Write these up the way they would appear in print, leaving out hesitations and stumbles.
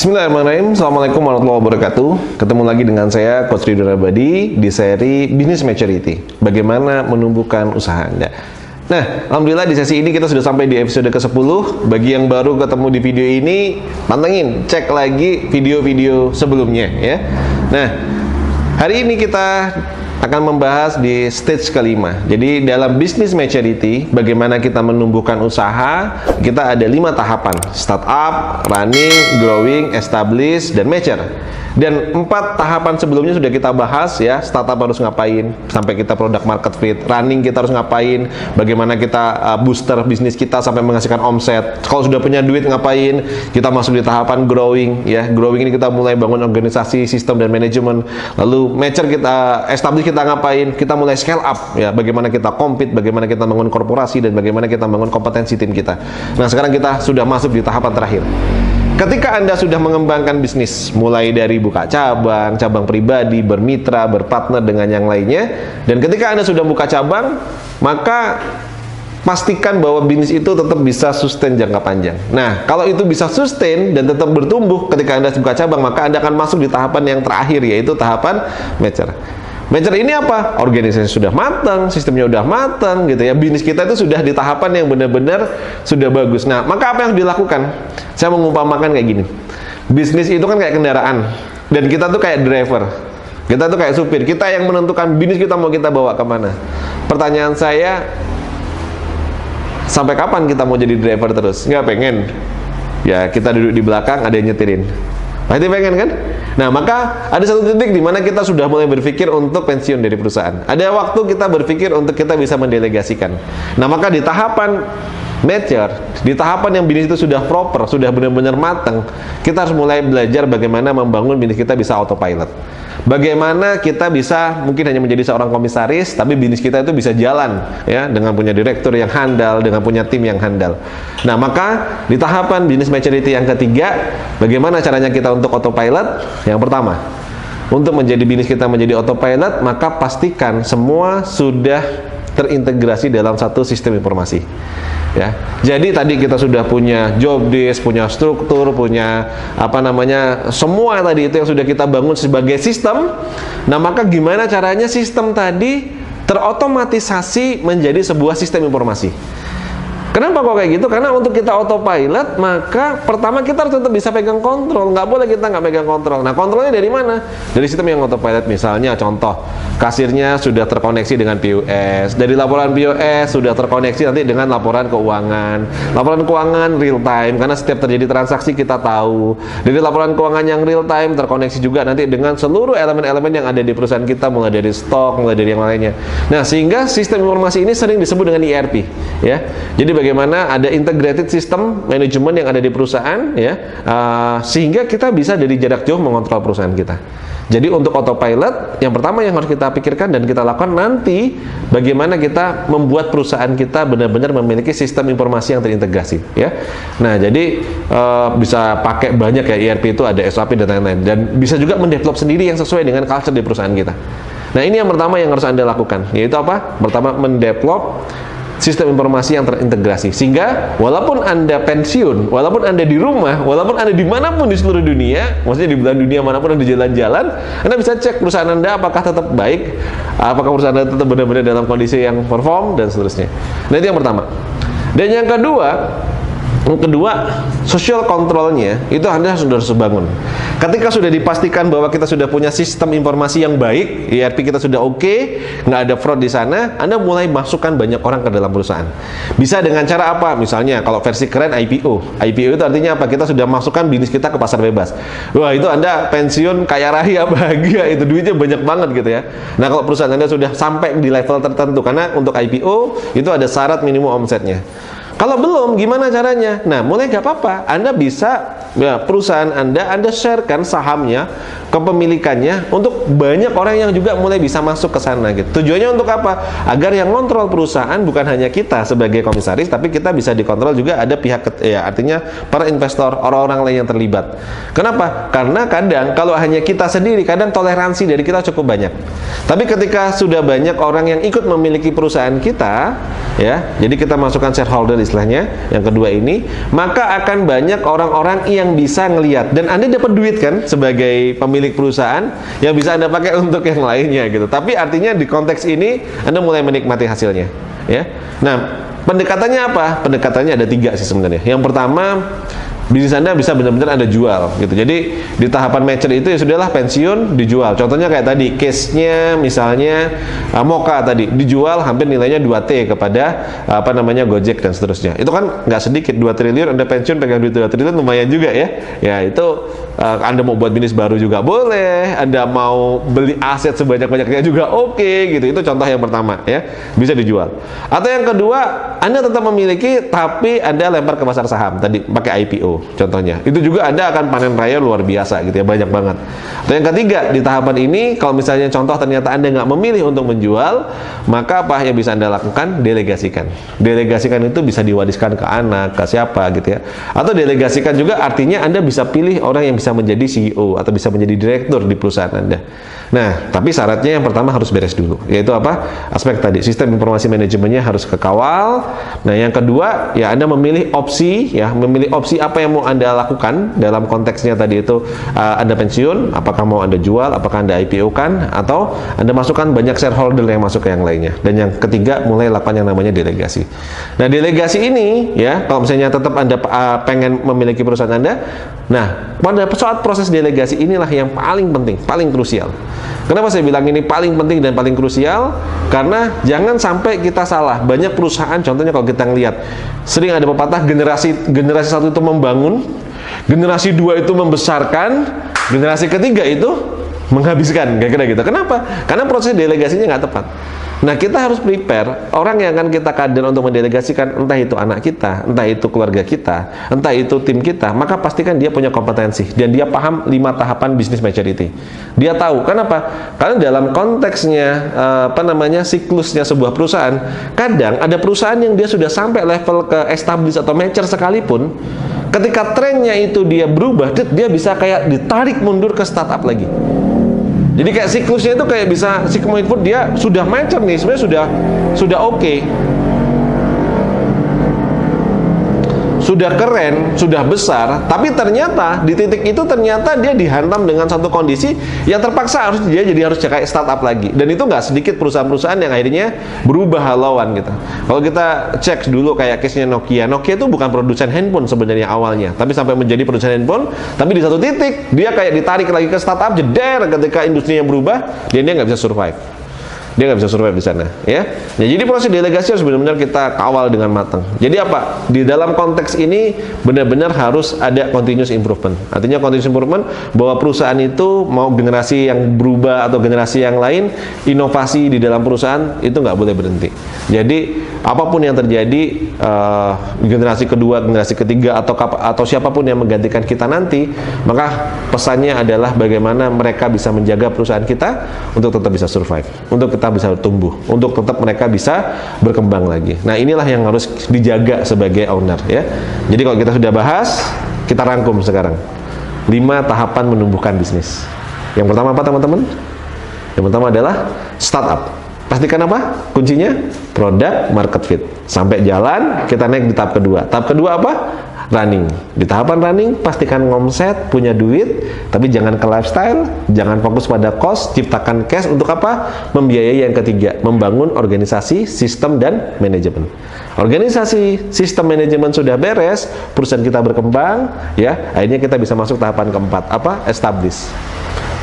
Bismillahirrahmanirrahim. Assalamualaikum warahmatullahi wabarakatuh. Ketemu lagi dengan saya, Coach Ridwan Abadi, di seri Business Maturity. Bagaimana menumbuhkan usaha Anda. Nah, alhamdulillah di sesi ini kita sudah sampai di episode ke-10. Bagi yang baru ketemu di video ini, pantengin, cek lagi video-video sebelumnya ya. Nah, hari ini kita akan membahas di stage kelima. Jadi dalam business maturity, bagaimana kita menumbuhkan usaha, kita ada 5 tahapan: startup, running, growing, establish, dan mature. Dan 4 tahapan sebelumnya sudah kita bahas ya. Startup harus ngapain sampai kita product market fit, running kita harus ngapain, bagaimana kita booster bisnis kita sampai menghasilkan omset. Kalau sudah punya duit ngapain, kita masuk di tahapan growing ya. Growing ini kita mulai bangun organisasi, sistem, dan manajemen. Lalu mature kita, establish kita ngapain, kita mulai scale up ya. Bagaimana kita compete, bagaimana kita bangun korporasi, dan bagaimana kita bangun kompetensi tim kita. Nah, sekarang kita sudah masuk di tahapan terakhir. Ketika Anda sudah mengembangkan bisnis, mulai dari buka cabang, cabang pribadi, bermitra, berpartner dengan yang lainnya, dan ketika Anda sudah buka cabang, maka pastikan bahwa bisnis itu tetap bisa sustain jangka panjang. Nah, kalau itu bisa sustain dan tetap bertumbuh ketika Anda buka cabang, maka Anda akan masuk di tahapan yang terakhir, yaitu tahapan mature. Mature ini apa? Organisasi sudah matang, sistemnya sudah matang gitu ya. Bisnis kita itu sudah di tahapan yang benar-benar sudah bagus. Nah, maka apa yang dilakukan? Saya mengumpamakan kayak gini. Bisnis itu kan kayak kendaraan, dan kita tuh kayak driver. Kita tuh kayak supir. Kita yang menentukan bisnis kita mau kita bawa kemana. Pertanyaan saya, sampai kapan kita mau jadi driver terus? Nggak pengen. Ya, kita duduk di belakang, ada yang nyetirin. Pasti pengen kan? Nah, maka ada satu titik di mana kita sudah mulai berpikir untuk pensiun dari perusahaan. Ada waktu kita berpikir untuk kita bisa mendelegasikan. Nah, maka di tahapan mature, di tahapan yang bisnis itu sudah proper, sudah benar-benar matang, kita harus mulai belajar bagaimana membangun bisnis kita bisa autopilot. Bagaimana kita bisa mungkin hanya menjadi seorang komisaris, tapi bisnis kita itu bisa jalan ya, dengan punya direktur yang handal, dengan punya tim yang handal. Nah, maka di tahapan business maturity yang ketiga, bagaimana caranya kita untuk autopilot? Yang pertama, untuk menjadi bisnis kita menjadi autopilot, maka pastikan semua sudah terintegrasi dalam satu sistem informasi. Ya, jadi tadi kita sudah punya job desk, punya struktur, punya semua tadi itu yang sudah kita bangun sebagai sistem. Nah, maka gimana caranya sistem tadi terotomatisasi menjadi sebuah sistem informasi? Kenapa kok kayak gitu? Karena untuk kita autopilot, maka pertama kita harus tetap bisa pegang kontrol. Nggak boleh kita nggak pegang kontrol. Nah, kontrolnya dari mana? Dari sistem yang autopilot. Misalnya, contoh, kasirnya sudah terkoneksi dengan POS. Dari laporan POS sudah terkoneksi nanti dengan laporan keuangan. Laporan keuangan real time, karena setiap terjadi transaksi kita tahu. Dari laporan keuangan yang real time terkoneksi juga nanti dengan seluruh elemen-elemen yang ada di perusahaan kita, mulai dari stok, mulai dari yang lainnya. Nah, sehingga sistem informasi ini sering disebut dengan ERP. Ya, jadi bagaimana ada integrated system manajemen yang ada di perusahaan ya, sehingga kita bisa dari jarak jauh mengontrol perusahaan kita. Jadi untuk autopilot, yang pertama yang harus kita pikirkan dan kita lakukan nanti, bagaimana kita membuat perusahaan kita benar-benar memiliki sistem informasi yang terintegrasi ya. Nah, jadi bisa pakai banyak ya, ERP itu ada SAP dan lain-lain, dan bisa juga mendevelop sendiri yang sesuai dengan culture di perusahaan kita. Nah, ini yang pertama yang harus Anda lakukan, yaitu apa? Pertama, mendevelop sistem informasi yang terintegrasi, sehingga walaupun Anda pensiun, walaupun Anda di rumah, walaupun Anda dimanapun di seluruh dunia, maksudnya di belahan dunia manapun Anda jalan-jalan, Anda bisa cek perusahaan Anda apakah tetap baik, apakah perusahaan Anda tetap benar-benar dalam kondisi yang perform, dan seterusnya. Nah, itu yang pertama. Dan yang kedua, social controlnya itu Anda sudah harus bangun. Ketika sudah dipastikan bahwa kita sudah punya sistem informasi yang baik, ERP kita sudah oke, nggak ada fraud di sana, Anda mulai masukkan banyak orang ke dalam perusahaan. Bisa dengan cara apa? Misalnya, kalau versi keren IPO. IPO itu artinya apa? Kita sudah masukkan bisnis kita ke pasar bebas. Wah, itu Anda pensiun kaya raya, bahagia, itu duitnya banyak banget gitu ya. Nah, kalau perusahaan Anda sudah sampai di level tertentu, karena untuk IPO itu ada syarat minimum omsetnya. Kalau belum, gimana caranya? Nah, mulai nggak apa-apa. Anda bisa, ya, perusahaan Anda sharekan sahamnya, kepemilikannya, untuk banyak orang yang juga mulai bisa masuk ke sana gitu. Tujuannya untuk apa? Agar yang kontrol perusahaan bukan hanya kita sebagai komisaris, tapi kita bisa dikontrol juga ada pihak, ya, artinya para investor, orang-orang lain yang terlibat. Kenapa? Karena kadang kalau hanya kita sendiri, kadang toleransi dari kita cukup banyak. Tapi ketika sudah banyak orang yang ikut memiliki perusahaan kita, ya, jadi kita masukkan shareholder di istilahnya, yang kedua ini, maka akan banyak orang-orang yang bisa ngelihat, dan Anda dapat duit kan sebagai pemilik perusahaan yang bisa Anda pakai untuk yang lainnya gitu. Tapi artinya di konteks ini Anda mulai menikmati hasilnya, ya. Nah, pendekatannya apa? Pendekatannya ada 3 sih sebenarnya. Yang pertama, bisnis Anda bisa benar-benar Anda jual gitu. Jadi di tahapan mature itu ya sudahlah, pensiun dijual. Contohnya kayak tadi case-nya misalnya Moka tadi dijual hampir nilainya 2T kepada apa namanya Gojek dan seterusnya. Itu kan nggak sedikit, 2 triliun Anda pensiun pegang duit 2 triliun lumayan juga ya. Ya itu Anda mau buat bisnis baru juga boleh, Anda mau beli aset sebanyak-banyaknya juga oke gitu. Itu contoh yang pertama ya, bisa dijual. Atau yang kedua, Anda tetap memiliki tapi Anda lempar ke pasar saham tadi pakai IPO. Contohnya, itu juga Anda akan panen raya luar biasa gitu ya, banyak banget. Dan yang ketiga, di tahapan ini kalau misalnya contoh ternyata Anda nggak memilih untuk menjual, maka apa yang bisa Anda lakukan? Delegasikan. Delegasikan itu bisa diwariskan ke anak, ke siapa gitu ya. Atau delegasikan juga artinya Anda bisa pilih orang yang bisa menjadi CEO atau bisa menjadi direktur di perusahaan Anda. Nah, tapi syaratnya yang pertama harus beres dulu, yaitu apa? Aspek tadi, sistem informasi manajemennya harus kekawal. Nah, yang kedua, ya Anda memilih opsi, ya memilih opsi apa yang mau Anda lakukan dalam konteksnya tadi itu. Anda pensiun, apakah mau Anda jual, apakah Anda IPO kan, atau Anda masukkan banyak shareholder yang masuk ke yang lainnya. Dan yang ketiga, mulai lakukan yang namanya delegasi. Nah, delegasi ini, ya kalau misalnya tetap Anda pengen memiliki perusahaan Anda, nah pada saat proses delegasi inilah yang paling penting, paling krusial. Kenapa saya bilang ini paling penting dan paling krusial? Karena jangan sampai kita salah. Banyak perusahaan, contohnya kalau kita ngelihat, sering ada pepatah generasi 1 itu membangun, generasi 2 itu membesarkan, generasi ketiga itu menghabiskan, kira-kira gitu. Kenapa? Karena proses delegasinya nggak tepat. Nah, kita harus prepare orang yang akan kita kader untuk mendelegasikan, entah itu anak kita, entah itu keluarga kita, entah itu tim kita, maka pastikan dia punya kompetensi dan dia paham 5 tahapan business maturity. Dia tahu, kenapa? Karena dalam konteksnya apa namanya siklusnya sebuah perusahaan, kadang ada perusahaan yang dia sudah sampai level ke established atau mature sekalipun, ketika trennya itu dia berubah, dia bisa kayak ditarik mundur ke startup lagi. Jadi kayak siklusnya itu kayak bisa si Kominfo dia sudah mature nih, sebenarnya sudah oke. Sudah keren, sudah besar, tapi ternyata di titik itu ternyata dia dihantam dengan satu kondisi yang terpaksa dia jadi harus kayak startup lagi. Dan itu nggak sedikit perusahaan-perusahaan yang akhirnya berubah halauan gitu. Kalau kita cek dulu kayak case-nya Nokia itu bukan produsen handphone sebenarnya awalnya, tapi sampai menjadi produsen handphone, tapi di satu titik dia kayak ditarik lagi ke startup, jeder ketika industrinya berubah, dia nggak bisa survive. Dia nggak bisa survive di sana, ya. Nah, jadi proses delegasi harus benar-benar kita kawal dengan matang. Jadi apa? Di dalam konteks ini benar-benar harus ada continuous improvement. Artinya continuous improvement bahwa perusahaan itu mau generasi yang berubah atau generasi yang lain, inovasi di dalam perusahaan itu nggak boleh berhenti. Jadi apapun yang terjadi, generasi kedua, generasi ketiga atau siapapun yang menggantikan kita nanti, maka pesannya adalah bagaimana mereka bisa menjaga perusahaan kita untuk tetap bisa survive, untuk kita bisa tumbuh, untuk tetap mereka bisa berkembang lagi. Nah, inilah yang harus dijaga sebagai owner, ya. Jadi kalau kita sudah bahas, kita rangkum sekarang 5 tahapan menumbuhkan bisnis. Yang pertama apa, teman-teman? Yang pertama adalah startup. Pastikan apa? Kuncinya product market fit. Sampai jalan, kita naik di tahap kedua. Tahap kedua apa? Running. Di tahapan running, pastikan ngomset, punya duit, tapi jangan ke lifestyle, jangan fokus pada cost, ciptakan cash untuk apa? Membiayai yang ketiga, membangun organisasi, sistem, dan manajemen. Organisasi, sistem, manajemen sudah beres, perusahaan kita berkembang, ya, akhirnya kita bisa masuk tahapan keempat, apa? Establish.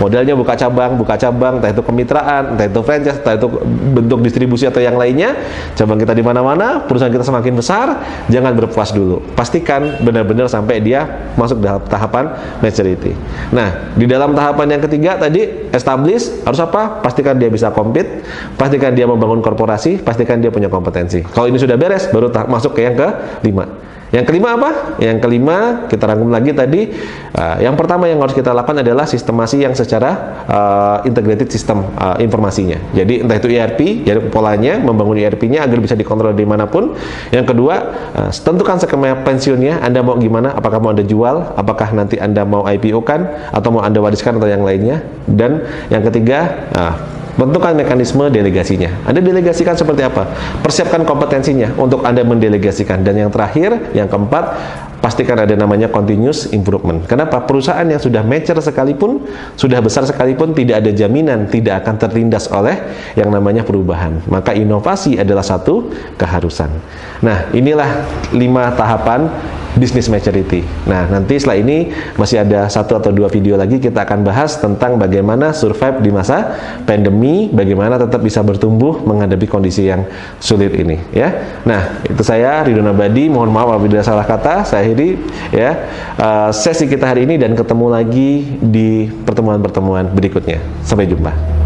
Modelnya buka cabang, entah itu kemitraan, entah itu franchise, entah itu bentuk distribusi atau yang lainnya. Cabang kita di mana-mana, perusahaan kita semakin besar, jangan berpuas dulu. Pastikan benar-benar sampai dia masuk dalam tahapan maturity. Nah, di dalam tahapan yang ketiga tadi, establish, harus apa? Pastikan dia bisa compete, pastikan dia membangun korporasi, pastikan dia punya kompetensi. Kalau ini sudah beres, baru masuk ke yang kelima. Yang kelima apa? Yang kelima, kita rangkum lagi tadi, yang pertama yang harus kita lakukan adalah sistemasi yang secara integrated sistem informasinya. Jadi entah itu ERP, jadi polanya, membangun ERP-nya agar bisa dikontrol dimanapun. Yang kedua, tentukan skema pensiunnya, Anda mau gimana, apakah mau Anda jual, apakah nanti Anda mau IPO kan, atau mau Anda wariskan atau yang lainnya. Dan yang ketiga, Tentukan mekanisme delegasinya. Anda delegasikan seperti apa? Persiapkan kompetensinya untuk Anda mendelegasikan. Dan yang terakhir, yang keempat, pastikan ada namanya continuous improvement. Kenapa? Perusahaan yang sudah mature sekalipun, sudah besar sekalipun, tidak ada jaminan tidak akan tertindas oleh yang namanya perubahan. Maka inovasi adalah satu keharusan. Nah, inilah 5 tahapan business maturity. Nah, nanti setelah ini masih ada 1 atau 2 video lagi kita akan bahas tentang bagaimana survive di masa pandemi, bagaimana tetap bisa bertumbuh menghadapi kondisi yang sulit ini, ya. Nah, itu saya Ridwan Abadi, mohon maaf apabila salah kata. Saya akhiri ya sesi kita hari ini dan ketemu lagi di pertemuan-pertemuan berikutnya. Sampai jumpa.